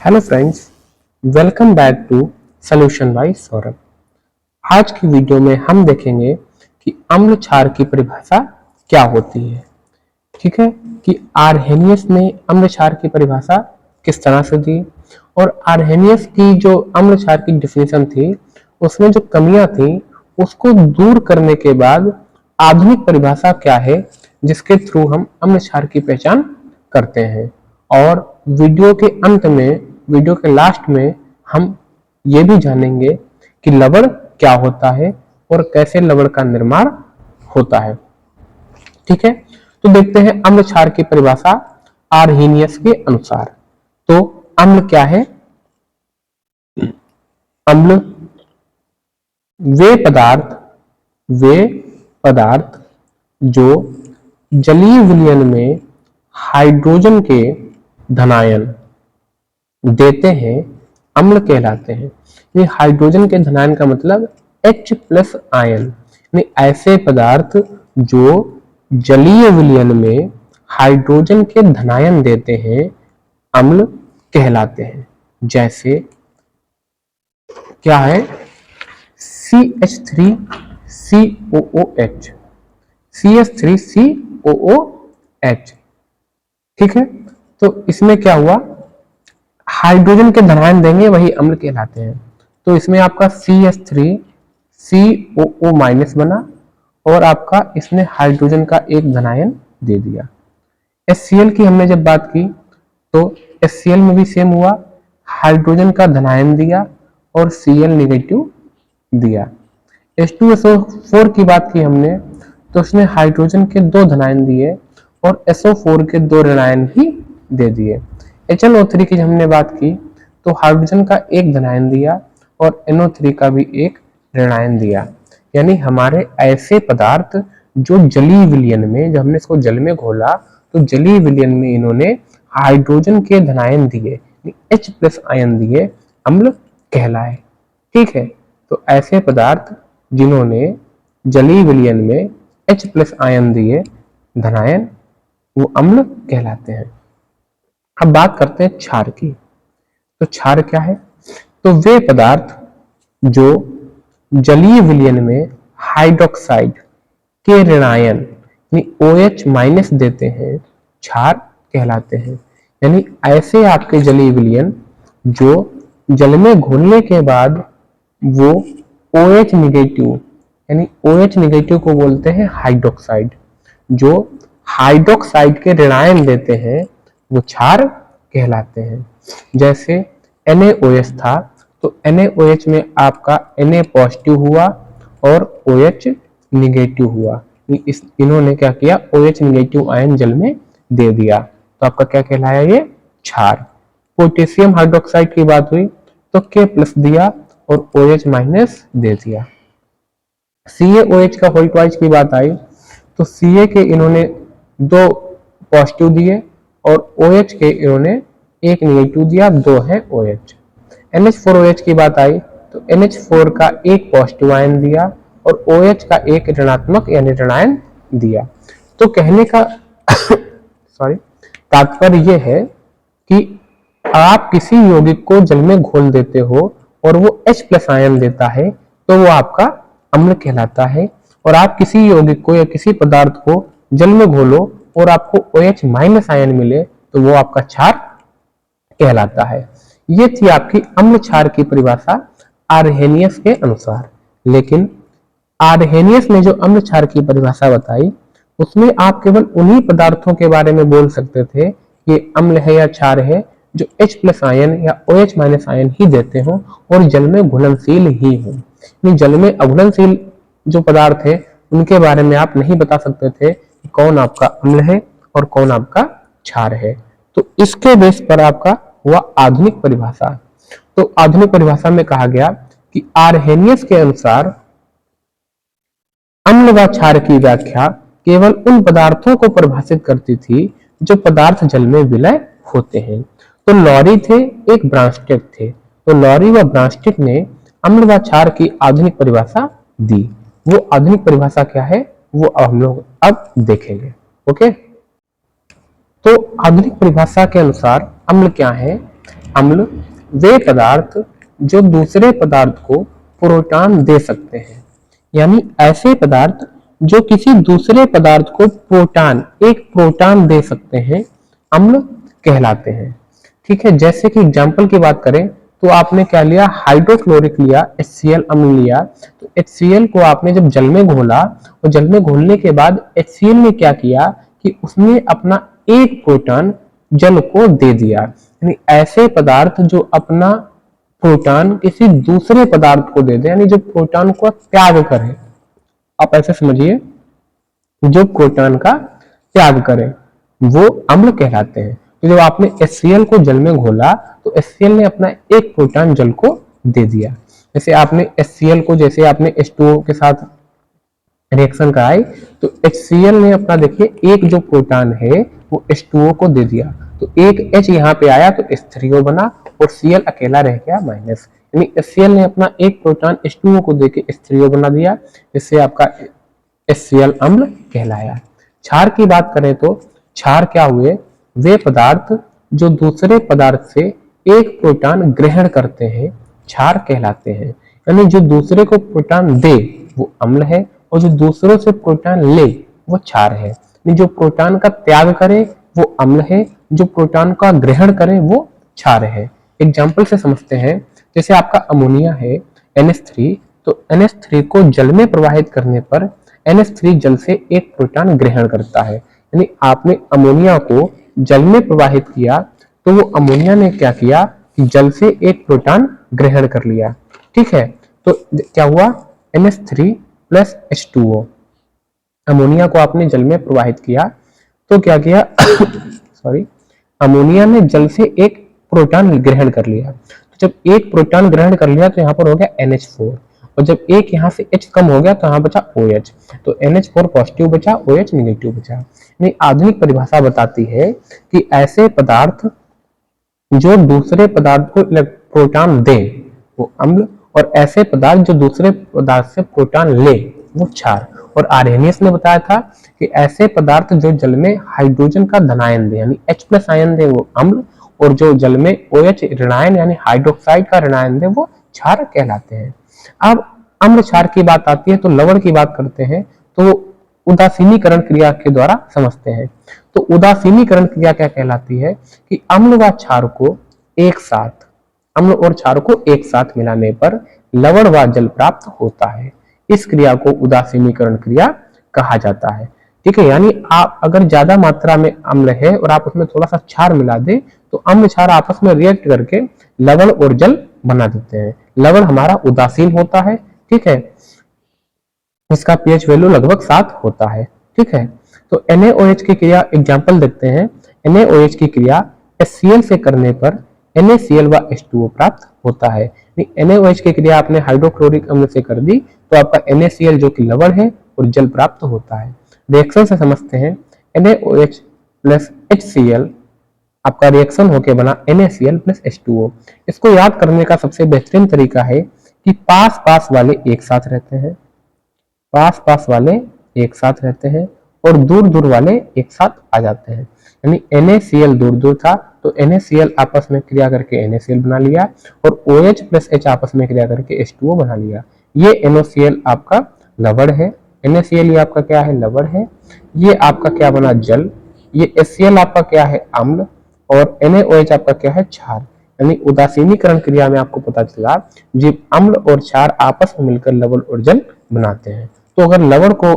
Hello friends, welcome back to solution by Saurabh. आज की video में हम देखेंगे कि अम्ल क्षार की परिभाषा क्या होती है। ठीक है कि आर्हेनियस ने अम्ल क्षार की परिभाषा किस तरह से दी और आर्हेनियस की जो अम्ल क्षार की डिफिनेशन थी उसमें जो कमियां थी उसको दूर करने के बाद आधुनिक परिभाषा क्या है जिसके थ्रू हम अम्ल क्षार की पहचान करते हैं। और वीडियो के अंत में, वीडियो के लास्ट में हम ये भी जानेंगे कि लवण क्या होता है और कैसे लवण का निर्माण होता है। ठीक है, तो देखते हैं अम्ल क्षार की परिभाषा आर्हेनियस के अनुसार। तो अम्ल क्या है? अम्ल वे पदार्थ जो जलीय विलयन में हाइड्रोजन के धनायन देते हैं अम्ल कहलाते हैं। ये हाइड्रोजन के धनायन का मतलब H प्लस आयन, यानी ऐसे पदार्थ जो जलीय विलयन में हाइड्रोजन के धनायन देते हैं अम्ल कहलाते हैं। जैसे क्या है? CH3COOH, CH3COOH। ठीक है, तो इसमें क्या हुआ? हाइड्रोजन के धनायन देंगे वही अम्ल कहलाते हैं। तो इसमें आपका CH3COO माइनस बना और आपका इसने हाइड्रोजन का एक धनायन दे दिया। HCl की हमने जब बात की तो HCl में भी सेम हुआ, हाइड्रोजन का धनायन दिया और Cl नेगेटिव दिया। H2SO4 की बात की हमने तो उसने हाइड्रोजन के दो धनायन दिए और SO4 के दो ऋणायन ही दे दिए। HNO3 की हमने बात की तो हाइड्रोजन का एक धनायन दिया और NO3 का भी एक ऋणायन दिया। यानी हमारे ऐसे पदार्थ जो जलीय विलयन में, जब हमने इसको जल में घोला तो जलीय विलयन में इन्होंने हाइड्रोजन के धनायन दिए, H प्लस आयन दिए, अम्ल कहलाए। ठीक है, तो ऐसे पदार्थ जिन्होंने जलीय विलयन में H प्लस आयन दिए धनायन, वो अम्ल कहलाते हैं। अब बात करते हैं क्षार की। तो क्षार क्या है? तो वे पदार्थ जो जलीय विलयन में हाइड्रोक्साइड के ऋणायन यानी OH माइनस देते हैं क्षार कहलाते हैं। यानी ऐसे आपके जलीय विलयन जो जल में घुलने के बाद वो OH निगेटिव, यानी OH निगेटिव को बोलते हैं हाइड्रोक्साइड, जो हाइड्रोक्साइड के ऋणायन देते हैं वो क्षार कहलाते हैं। जैसे NaOH था तो NaOH में आपका Na पॉजिटिव हुआ और OH निगेटिव हुआ। इन्होंने क्या किया? OH निगेटिव आयन जल में दे दिया, तो आपका क्या कहलाया? ये क्षार। पोटेशियम हाइड्रोक्साइड की बात हुई तो K प्लस दिया और OH माइनस दे दिया। CaOH का होल ट्वाइस की बात आई तो Ca के इन्होंने दो पॉजिटिव दिए और OH के इन्होंने एक निगेटिव दिया, दो है OH। NH4OH की बात आई तो NH4 का एक पॉजिटिव आयन दिया और OH का एक ऋणात्मक यानी ऋणायन दिया। तो कहने का तात्पर्य यह है कि आप किसी यौगिक को जल में घोल देते हो और वो H प्लस आयन देता है तो वो आपका अम्ल कहलाता है, और आप किसी यौगिक को या किसी पदार्थ को जल में घोलो और आपको OH माइनस आयन मिले तो वो आपका क्षार कहलाता है। ये थी आपकी अम्ल क्षार की परिभाषा आर्हेनियस के अनुसार। लेकिन आर्हेनियस ने जो अम्ल क्षार की परिभाषा बताई उसमें आप केवल उन्हीं पदार्थों के बारे में बोल सकते थे ये अम्ल है या क्षार है जो H प्लस आयन या OH माइनस आयन ही देते हो और जल में घुलनशील ही हो। जल में अघुलनशील जो पदार्थ है उनके बारे में आप नहीं बता सकते थे कि कौन आपका अम्ल है और कौन आपका क्षार है। तो इसके बेस पर आपका हुआ आधुनिक परिभाषा। तो आधुनिक परिभाषा में कहा गया कि आर्हेनियस के अनुसार अम्ल व क्षार की व्याख्या केवल उन पदार्थों को परिभाषित करती थी जो पदार्थ जल में विलय होते हैं। तो लॉरी थे, एक ब्रांस्टेड थे, तो लॉरी व ब्रांस्टेड ने अम्ल व क्षार की आधुनिक परिभाषा दी। वो आधुनिक परिभाषा क्या है वो हम लोग अब देखेंगे। ओके, तो आधुनिक परिभाषा के अनुसार अम्ल क्या है? अम्ल वे पदार्थ जो दूसरे पदार्थ को प्रोटॉन दे सकते हैं, यानी ऐसे पदार्थ जो किसी दूसरे पदार्थ को एक प्रोटॉन दे सकते हैं, अम्ल कहलाते हैं। ठीक है, जैसे कि एग्जाम्पल की बात करें तो आपने क्या लिया, हाइड्रोक्लोरिक लिया, HCl अम्ल लिया। तो HCl को आपने जब जल में घोला और जल में घोलने के बाद HCl ने क्या किया कि उसने अपना एक प्रोटॉन जल को दे दिया। यानी ऐसे पदार्थ जो अपना प्रोटॉन किसी दूसरे पदार्थ को दे दे, यानी जो प्रोटॉन को त्याग करे, आप ऐसे समझिए, जो प्रोटॉन का त्याग करे वो अम्ल कहलाते हैं। तो जब आपने HCl को जल में घोला तो HCl ने अपना एक प्रोटॉन जल को दे दिया। जैसे आपने HCl को, जैसे आपने H2O के साथ रिएक्शन कराई तो HCl ने अपना, देखिए, एक जो प्रोटॉन है वो H2O को दे दिया, तो एक H यहाँ पे आया तो H3O बना और Cl अकेला रह गया माइनस। यानी HCl ने अपना एक प्रोटॉन H2O को देके H3O बना दिया, जिससे आपका HCl अम्ल कहलाया। क्षार की बात करें तो क्षार क्या हुए, वे पदार्थ जो दूसरे पदार्थ से एक प्रोटॉन ग्रहण करते हैं, क्षार कहलाते हैं। यानी जो दूसरे को प्रोटॉन दे वो अम्ल है और जो दूसरों से प्रोटॉन ले वो क्षार है। यानी जो प्रोटॉन का त्याग करे वो अम्ल है, जो प्रोटॉन का ग्रहण करे वो क्षार है। एग्जाम्पल से समझते हैं, जैसे आपका अमोनिया है NH3, तो NH3 को जल में प्रवाहित करने पर NH3 जल से एक प्रोटॉन ग्रहण करता है। यानी आपने अमोनिया को जल में प्रवाहित किया तो वो अमोनिया ने क्या किया कि जल से एक प्रोटॉन ग्रहण कर लिया। ठीक है, तो क्या हुआ, NH3 प्लस H2O, अमोनिया को आपने जल में प्रवाहित किया तो क्या किया सॉरी, अमोनिया ने जल से एक प्रोटॉन ग्रहण कर लिया। तो जब एक प्रोटॉन ग्रहण कर लिया तो यहाँ पर हो गया NH4, और जब एक यहाँ से H कम हो गया तो यहाँ बचा OH, तो NH4 पॉजिटिव बचा, OH निगेटिव बचा। यानी आधुनिक परिभाषा बताती है कि ऐसे पदार्थ जो दूसरे पदार्थ को प्रोटॉन दे वो अम्ल, और ऐसे पदार्थ जो दूसरे पदार्थ से प्रोटॉन ले वो क्षार। और आर्हेनियस ने बताया था कि ऐसे पदार्थ जो जल में हाइड्रोजन का धनायन दे, यानी H+ आयन दे वो अम्ल, और जो जल में OH ऋणायन यानी हाइड्रोक्साइड का ऋणायन दे वो क्षार कहलाते हैं। अब अम्ल क्षार की बात आती है तो लवण की बात करते हैं, तो उदासीनीकरण क्रिया के द्वारा समझते हैं। तो उदासीनीकरण क्रिया क्या कहलाती है कि अम्ल व क्षार को एक साथ, अम्ल और क्षार को एक साथ मिलाने पर लवण व जल प्राप्त होता है। इस क्रिया को उदासीनीकरण क्रिया कहा जाता है। ठीक है, यानी आप अगर ज्यादा मात्रा में अम्ल है और आप उसमें थोड़ा सा क्षार मिला दे तो अम्ल क्षार आपस में रिएक्ट करके लवण और जल बना देते हैं। लवण हमारा उदासीन होता है, ठीक है, इसका pH वैल्यू लगभग 7 होता है। ठीक है, तो NaOH की क्रिया एग्जांपल देखते हैं। NaOH की क्रिया HCl से करने पर NaCl व H2O प्राप्त होता है। NaOH की क्रिया आपने हाइड्रोक्लोरिक अम्ल से कर दी तो आपका NaCl जो कि लवण है और जल प्राप्त होता है। रिएक्शन से समझते हैं, NaOH प्लस HCl आपका रिएक्शन होके बना NaCl प्लस H2O। इसको याद करने का सबसे बेहतरीन तरीका है कि पास पास वाले एक साथ रहते हैं, पास पास वाले एक साथ रहते हैं और दूर दूर वाले एक साथ आ जाते हैं। यानी NaCl दूर दूर था तो NaCl आपस में क्रिया करके NaCl बना लिया और OH प्लस H आपस में क्रिया करके H2O बना लिया। ये NaCl आपका लवण है, NaCl ये आपका क्या है, लवण है। ये आपका क्या बना, जल। ये HCl आपका क्या है, अम्ल। और NaOH आपका क्या है, क्षार। यानी उदासीनीकरण क्रिया में आपको पता चला जब अम्ल और क्षार आपस में मिलकर लवण और जल बनाते हैं। तो अगर लवण को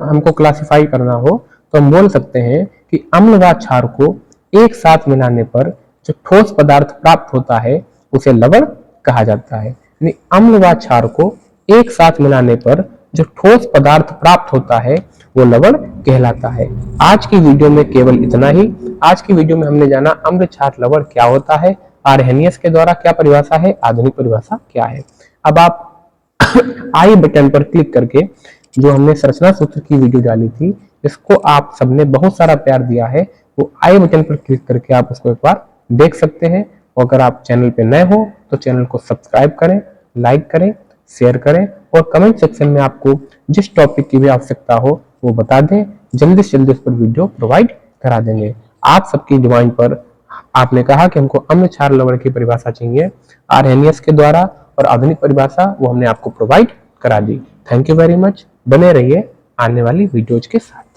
हमको क्लासिफाई करना हो तो हम बोल सकते हैं कि अम्ल व क्षार को एक साथ मिलाने पर जो ठोस पदार्थ प्राप्त होता है उसे लवण कहा जाता है। यानी अम्ल व क्षार को एक साथ मिलाने पर जो ठोस पदार्थ प्राप्त होता है वो लवण कहलाता है। आज की वीडियो में केवल इतना ही। आज की वीडियो में हमने जाना अम्ल क्षार लवण क्या होता है, आर्हेनियस के द्वारा क्या परिभाषा है, आधुनिक परिभाषा क्या है। अब आप आई बटन पर क्लिक करके जो हमने संरचना सूत्र की वीडियो डाली थी, इसको आप सबने बहुत सारा प्यार दिया है, वो आई बटन पर क्लिक करके आप उसको एक बार देख सकते हैं। और अगर आप चैनल पे नए हो तो चैनल को सब्सक्राइब करें, लाइक करें, शेयर करें और कमेंट सेक्शन में आपको जिस टॉपिक की भी आवश्यकता हो वो बता दें। जल्दी से जल्दी उस पर वीडियो प्रोवाइड करा देंगे। आप सबकी डिमांड पर आपने कहा कि हमको अम्ल क्षार लवण की परिभाषा चाहिए आर्हेनियस के द्वारा, और आधुनिक परिभाषा वो हमने आपको प्रोवाइड करा दी। Thank you very much. बने रहिए आने वाली वीडियोज के साथ।